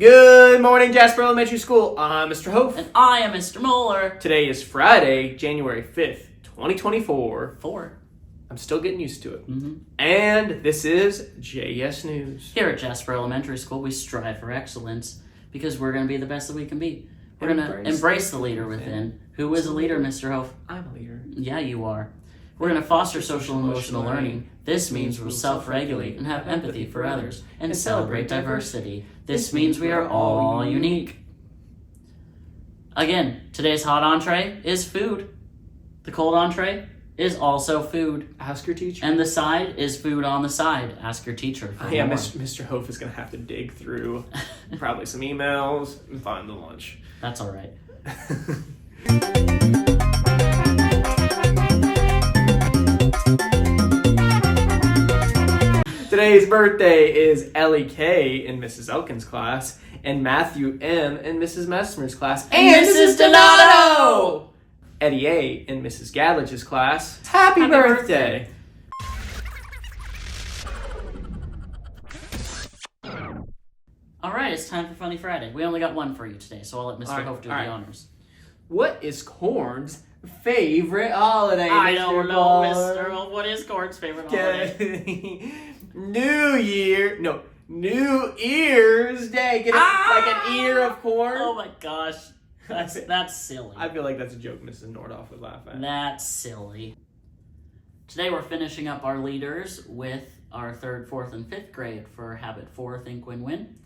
Good morning, Jasper Elementary School. I'm Mr. Hof. And I am Mr. Moeller. Today is Friday, January 5th, 2024. 4. I'm still getting used to it. And this is JS News. Here at Jasper Elementary School, we strive for excellence because we're going to be the best that we can be. We're going to embrace the leader within. Who is a leader, Mr. Hof? I'm a leader. Yeah, you are. We're going to foster social and emotional learning. This means we'll self-regulate and have empathy for others and celebrate diversity. This means we are all unique. Again, today's hot entree is food. The cold entree is also food. Ask your teacher. And the side is food on the side. Ask your teacher for Yeah, more. Mr. Hof is going to have to dig through probably some emails and find the lunch. That's all right. Today's birthday is Ellie K in Mrs. Elkins' class, and Matthew M in Mrs. Messmer's class, And Mrs. Donato! Eddie A in Mrs. Gadlich's class. Happy birthday! All right, it's time for Funny Friday. We only got one for you today, so I'll let Mr. Hof do the honors. What is Corn's favorite holiday? I Mr. don't know, Ball? Mr. Hof. What is Corn's favorite holiday? New Year's Day. Get like an ear of corn. Oh my gosh. That's silly. I feel like that's a joke Mrs. Nordoff would laugh at. That's silly. Today we're finishing up our leaders with our 3rd, 4th, and 5th grade for Habit 4, Think, Win, Win.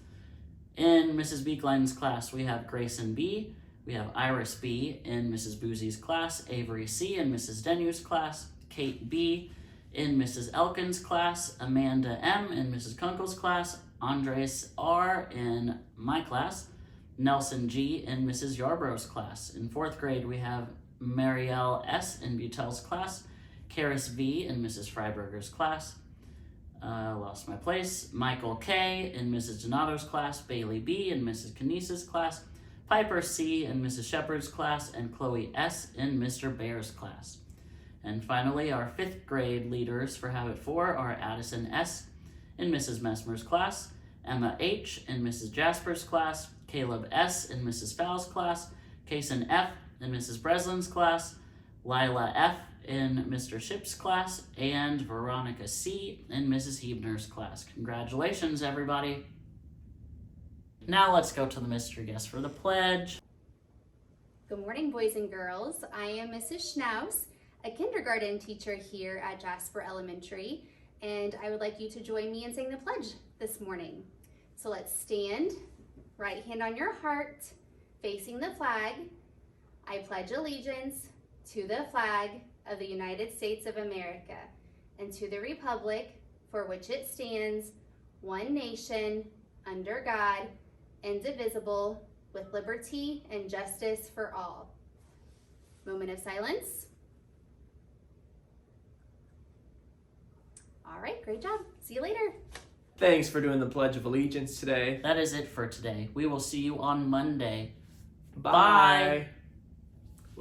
In Mrs. Beeklein's class, we have Grayson B. We have Iris B. in Mrs. Boozy's class, Avery C. in Mrs. Denu's class, Kate B. in Mrs. Elkins' class, Amanda M. in Mrs. Kunkel's class, Andres R. in my class, Nelson G. in Mrs. Yarborough's class. In 4th grade, we have Marielle S. in Butel's class, Karis V. in Mrs. Freiberger's class, lost my place, Michael K. in Mrs. Donato's class, Bailey B. in Mrs. Canise's class, Piper C. in Mrs. Shepard's class, and Chloe S. in Mr. Bear's class. And finally, our 5th grade leaders for Habit 4 are Addison S. in Mrs. Messmer's class, Emma H. in Mrs. Jasper's class, Caleb S. in Mrs. Fowle's class, Kason F. in Mrs. Breslin's class, Lila F. in Mr. Ship's class, and Veronica C. in Mrs. Hebner's class. Congratulations, everybody. Now let's go to the mystery guest for the pledge. Good morning, boys and girls. I am Mrs. Schnaus, a kindergarten teacher here at Jasper Elementary, and I would like you to join me in saying the pledge this morning. So let's stand, right hand on your heart, facing the flag. I pledge allegiance to the flag of the United States of America and to the republic for which it stands, one nation, under God, indivisible, with liberty and justice for all. Moment of silence. All right, great job. See you later. Thanks for doing the Pledge of Allegiance today. That is it for today. We will see you on Monday. Bye.